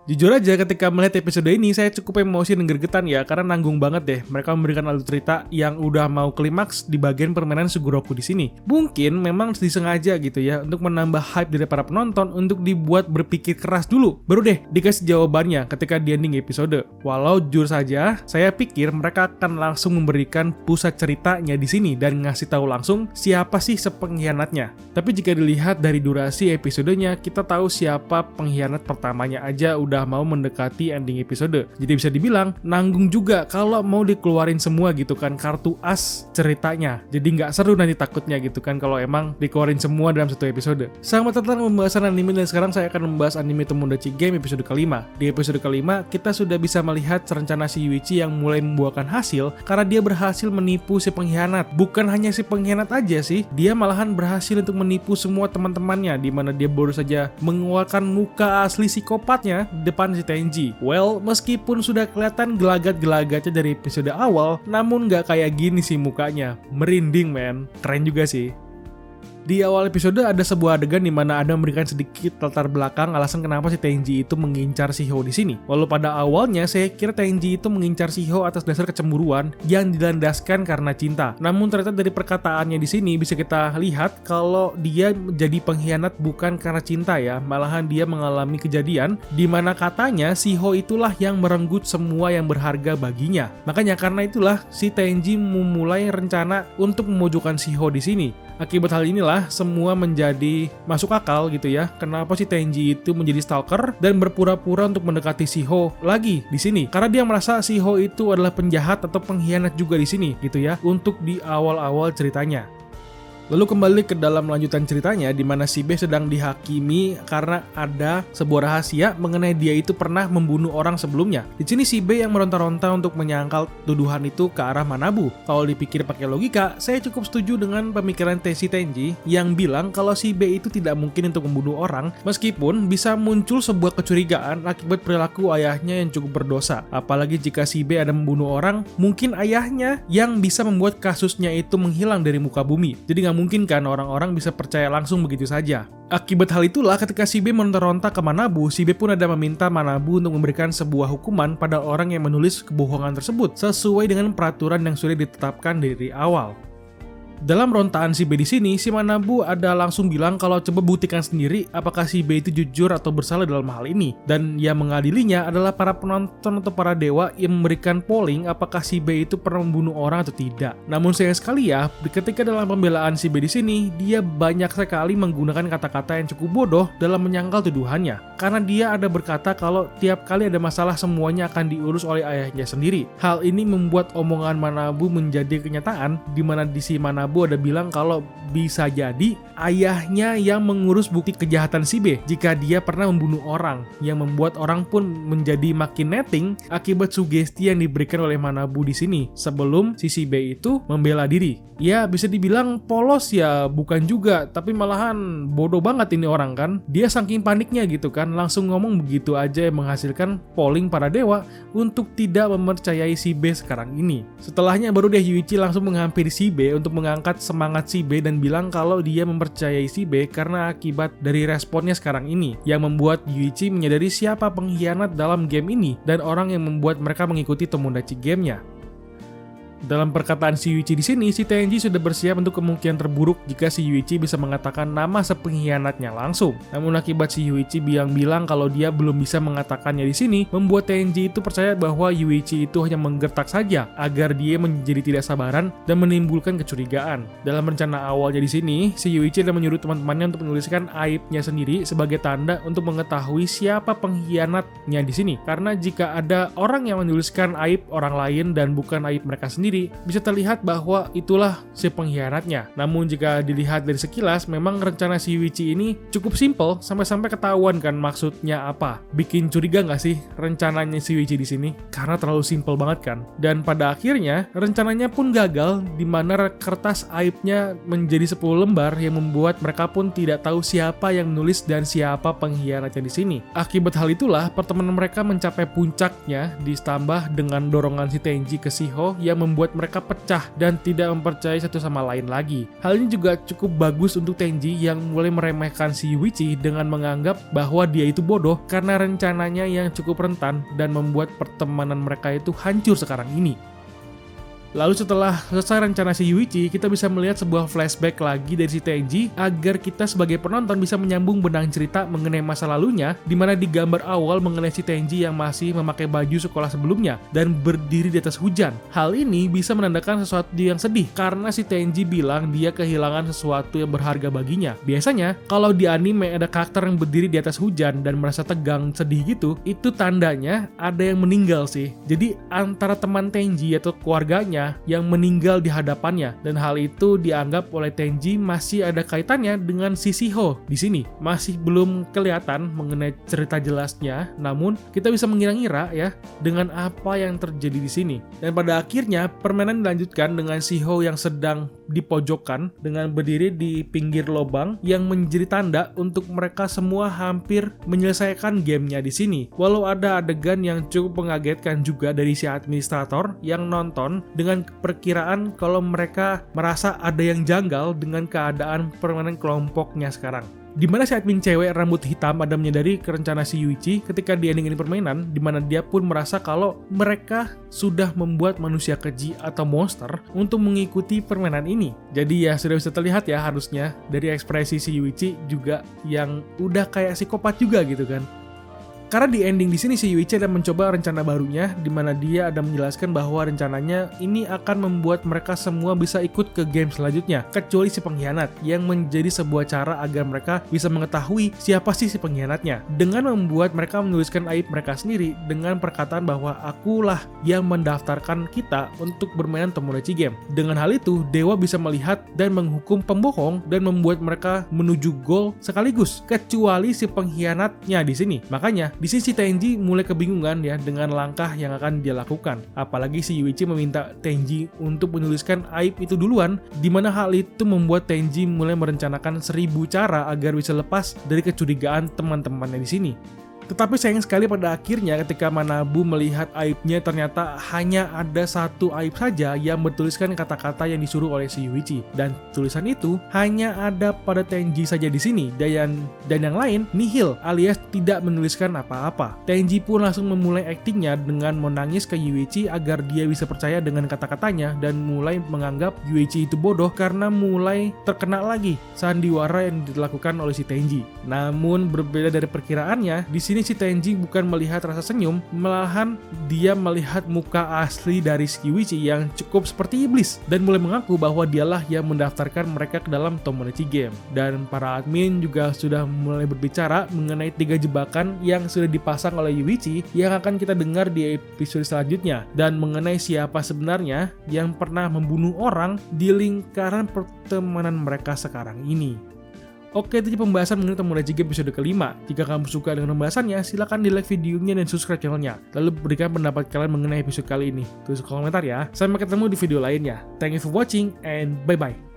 Jujur aja ketika melihat episode ini saya cukup emosi dan gregetan ya, karena nanggung banget deh mereka memberikan alur cerita yang udah mau klimaks di bagian permainan Sugoroku di sini. Mungkin memang disengaja gitu ya untuk menambah hype dari para penonton untuk dibuat berpikir keras dulu, baru deh dikasih jawabannya ketika di ending episode. Walau jujur saja saya pikir mereka akan langsung memberikan pusat ceritanya di sini dan ngasih tahu langsung siapa sih sepengkhianatnya. Tapi jika dilihat dari durasi episodenya, kita tahu siapa pengkhianat pertamanya aja udah mau mendekati ending episode. Jadi bisa dibilang nanggung juga kalau mau dikeluarin semua gitu kan kartu as ceritanya. Jadi nggak seru nanti takutnya gitu kan kalau emang dikeluarin semua dalam satu episode. Selamat datang pembahasan anime, dan sekarang saya akan membahas anime Tomodachi Game episode kelima. Di episode kelima kita sudah bisa melihat rencana si Yuichi yang mulai membuahkan hasil karena dia berhasil menipu si pengkhianat. Bukan hanya si pengkhianat aja sih, dia malahan berhasil untuk menipu semua teman-temannya, di mana dia baru saja mengeluarkan muka asli psikopatnya depan si Tenji. Well, meskipun sudah kelihatan gelagat-gelagatnya dari episode awal, namun gak kayak gini sih mukanya. Merinding men, keren juga sih. Di awal episode ada sebuah adegan di mana ada memberikan sedikit latar belakang alasan kenapa si Tenji itu mengincar Shiho di sini. Walau pada awalnya saya kira Tenji itu mengincar Shiho atas dasar kecemburuan yang dilandaskan karena cinta. Namun ternyata dari perkataannya di sini bisa kita lihat kalau dia menjadi pengkhianat bukan karena cinta ya, malahan dia mengalami kejadian di mana katanya Shiho itulah yang merenggut semua yang berharga baginya. Makanya karena itulah si Tenji memulai rencana untuk memojokkan Shiho di sini. Akibat hal inilah semua menjadi masuk akal gitu ya. Kenapa si Tenji itu menjadi stalker dan berpura-pura untuk mendekati Shiho lagi di sini? Karena dia merasa Shiho itu adalah penjahat atau pengkhianat juga di sini gitu ya. Untuk di awal-awal ceritanya. Lalu kembali ke dalam lanjutan ceritanya di mana si B sedang dihakimi karena ada sebuah rahasia mengenai dia itu pernah membunuh orang sebelumnya. Di sini si B yang meronta-ronta untuk menyangkal tuduhan itu ke arah Manabu. Kalau dipikir pakai logika, saya cukup setuju dengan pemikiran si Tenji yang bilang kalau si B itu tidak mungkin untuk membunuh orang meskipun bisa muncul sebuah kecurigaan akibat perilaku ayahnya yang cukup berdosa. Apalagi jika si B ada membunuh orang, mungkin ayahnya yang bisa membuat kasusnya itu menghilang dari muka bumi. Jadi nggak mungkin kan orang-orang bisa percaya langsung begitu saja. Akibat hal itulah ketika si B meronta-ronta ke Manabu, si B pun ada meminta Manabu untuk memberikan sebuah hukuman pada orang yang menulis kebohongan tersebut sesuai dengan peraturan yang sudah ditetapkan dari awal. Dalam rontaan si B di sini, si Manabu ada langsung bilang kalau coba buktikan sendiri apakah si B itu jujur atau bersalah dalam hal ini. Dan yang mengadilinya adalah para penonton atau para dewa yang memberikan polling apakah si B itu pernah membunuh orang atau tidak. Namun sayang sekali ya, ketika dalam pembelaan si B di sini, dia banyak sekali menggunakan kata-kata yang cukup bodoh dalam menyangkal tuduhannya. Karena dia ada berkata kalau tiap kali ada masalah semuanya akan diurus oleh ayahnya sendiri. Hal ini membuat omongan Manabu menjadi kenyataan, di mana di si Manabu ada bilang kalau bisa jadi ayahnya yang mengurus bukti kejahatan si B jika dia pernah membunuh orang, yang membuat orang pun menjadi makin netting akibat sugesti yang diberikan oleh Manabu di sini sebelum si B itu membela diri. Ya bisa dibilang polos ya bukan juga, tapi malahan bodoh banget ini orang kan. Dia saking paniknya gitu kan langsung ngomong begitu aja yang menghasilkan polling para dewa untuk tidak mempercayai si B sekarang ini. Setelahnya baru deh Yuichi langsung menghampiri si B untuk mengangkat semangat si B dan bilang kalau dia mempercayai si B karena akibat dari responnya sekarang ini yang membuat Yuichi menyadari siapa pengkhianat dalam game ini dan orang yang membuat mereka mengikuti Tomodachi Game-nya. Dalam perkataan si Yuichi di sini, si Tenji sudah bersiap untuk kemungkinan terburuk jika si Yuichi bisa mengatakan nama sepengkhianatnya langsung. Namun akibat si Yuichi bilang kalau dia belum bisa mengatakannya di sini, membuat Tenji itu percaya bahwa Yuichi itu hanya menggertak saja agar dia menjadi tidak sabaran dan menimbulkan kecurigaan. Dalam rencana awalnya di sini, si Yuichi ada menyuruh teman-temannya untuk menuliskan aibnya sendiri sebagai tanda untuk mengetahui siapa pengkhianatnya di sini. Karena jika ada orang yang menuliskan aib orang lain dan bukan aib mereka sendiri, bisa terlihat bahwa itulah si pengkhianatnya. Namun jika dilihat dari sekilas, memang rencana si Yuichi ini cukup simple sampai-sampai ketahuan kan maksudnya apa. Bikin curiga nggak sih rencananya si Yuichi di sini? Karena terlalu simple banget kan. Dan pada akhirnya rencananya pun gagal, di mana kertas aibnya menjadi 10 lembar yang membuat mereka pun tidak tahu siapa yang menulis dan siapa pengkhianatnya di sini. Akibat hal itulah pertemanan mereka mencapai puncaknya ditambah dengan dorongan si Tenji ke Shiho yang membuat mereka pecah dan tidak mempercayai satu sama lain lagi. Hal ini juga cukup bagus untuk Tenji yang mulai meremehkan si Yuichi dengan menganggap bahwa dia itu bodoh karena rencananya yang cukup rentan dan membuat pertemanan mereka itu hancur sekarang ini. Lalu setelah selesai rencana si Yuichi, kita bisa melihat sebuah flashback lagi dari si Tenji agar kita sebagai penonton bisa menyambung benang cerita mengenai masa lalunya, di mana di gambar awal mengenai si Tenji yang masih memakai baju sekolah sebelumnya dan berdiri di atas hujan. Hal ini bisa menandakan sesuatu yang sedih karena si Tenji bilang dia kehilangan sesuatu yang berharga baginya. Biasanya kalau di anime ada karakter yang berdiri di atas hujan dan merasa tegang, sedih gitu, itu tandanya ada yang meninggal sih. Jadi antara teman Tenji atau keluarganya yang meninggal di hadapannya, dan hal itu dianggap oleh Tenji masih ada kaitannya dengan si Shiho. Di sini masih belum kelihatan mengenai cerita jelasnya, namun kita bisa mengira-ngira ya dengan apa yang terjadi di sini. Dan pada akhirnya permainan dilanjutkan dengan Shiho yang sedang di pojokan dengan berdiri di pinggir lubang yang menjadi tanda untuk mereka semua hampir menyelesaikan gamenya di sini. Walau ada adegan yang cukup mengagetkan juga dari si administrator yang nonton dengan perkiraan kalau mereka merasa ada yang janggal dengan keadaan permainan kelompoknya sekarang. Di mana si admin cewek rambut hitam ada menyadari rencana si Yuichi ketika di ending ini permainan, di mana dia pun merasa kalau mereka sudah membuat manusia keji atau monster untuk mengikuti permainan ini. Jadi ya sudah bisa terlihat ya harusnya dari ekspresi si Yuichi juga yang udah kayak psikopat juga gitu kan. Karena di ending di sini si Yuichi ada mencoba rencana barunya, di mana dia ada menjelaskan bahwa rencananya ini akan membuat mereka semua bisa ikut ke game selanjutnya, kecuali si pengkhianat, yang menjadi sebuah cara agar mereka bisa mengetahui siapa sih si pengkhianatnya, dengan membuat mereka menuliskan aib mereka sendiri dengan perkataan bahwa akulah yang mendaftarkan kita untuk bermain Tomodachi Game. Dengan hal itu, dewa bisa melihat dan menghukum pembohong dan membuat mereka menuju goal sekaligus, kecuali si pengkhianatnya di sini. Makanya di sini Tenji mulai kebingungan ya dengan langkah yang akan dia lakukan. Apalagi si Yuichi meminta Tenji untuk menuliskan aib itu duluan, di mana hal itu membuat Tenji mulai merencanakan 1000 cara agar bisa lepas dari kecurigaan teman-temannya di sini. Tetapi sayang sekali pada akhirnya ketika Manabu melihat aibnya ternyata hanya ada satu aib saja yang bertuliskan kata-kata yang disuruh oleh si Yuichi, dan tulisan itu hanya ada pada Tenji saja di sini, dan yang lain nihil alias tidak menuliskan apa-apa. Tenji pun langsung memulai aktingnya dengan menangis ke Yuichi agar dia bisa percaya dengan kata-katanya dan mulai menganggap Yuichi itu bodoh karena mulai terkena lagi sandiwara yang dilakukan oleh si Tenji. Namun berbeda dari perkiraannya, di sini si Tenji bukan melihat rasa senyum, malahan dia melihat muka asli dari Yuichi yang cukup seperti iblis dan mulai mengaku bahwa dialah yang mendaftarkan mereka ke dalam Tomodachi Game. Dan para admin juga sudah mulai berbicara mengenai 3 jebakan yang sudah dipasang oleh Yuichi yang akan kita dengar di episode selanjutnya, dan mengenai siapa sebenarnya yang pernah membunuh orang di lingkaran pertemanan mereka sekarang ini. Oke, itu pembahasan mengenai Tomodachi Game episode kelima. Jika kamu suka dengan pembahasannya, silahkan di like videonya dan subscribe channelnya. Lalu berikan pendapat kalian mengenai episode kali ini. Tulis komentar ya. Sampai ketemu di video lainnya. Thank you for watching and bye-bye.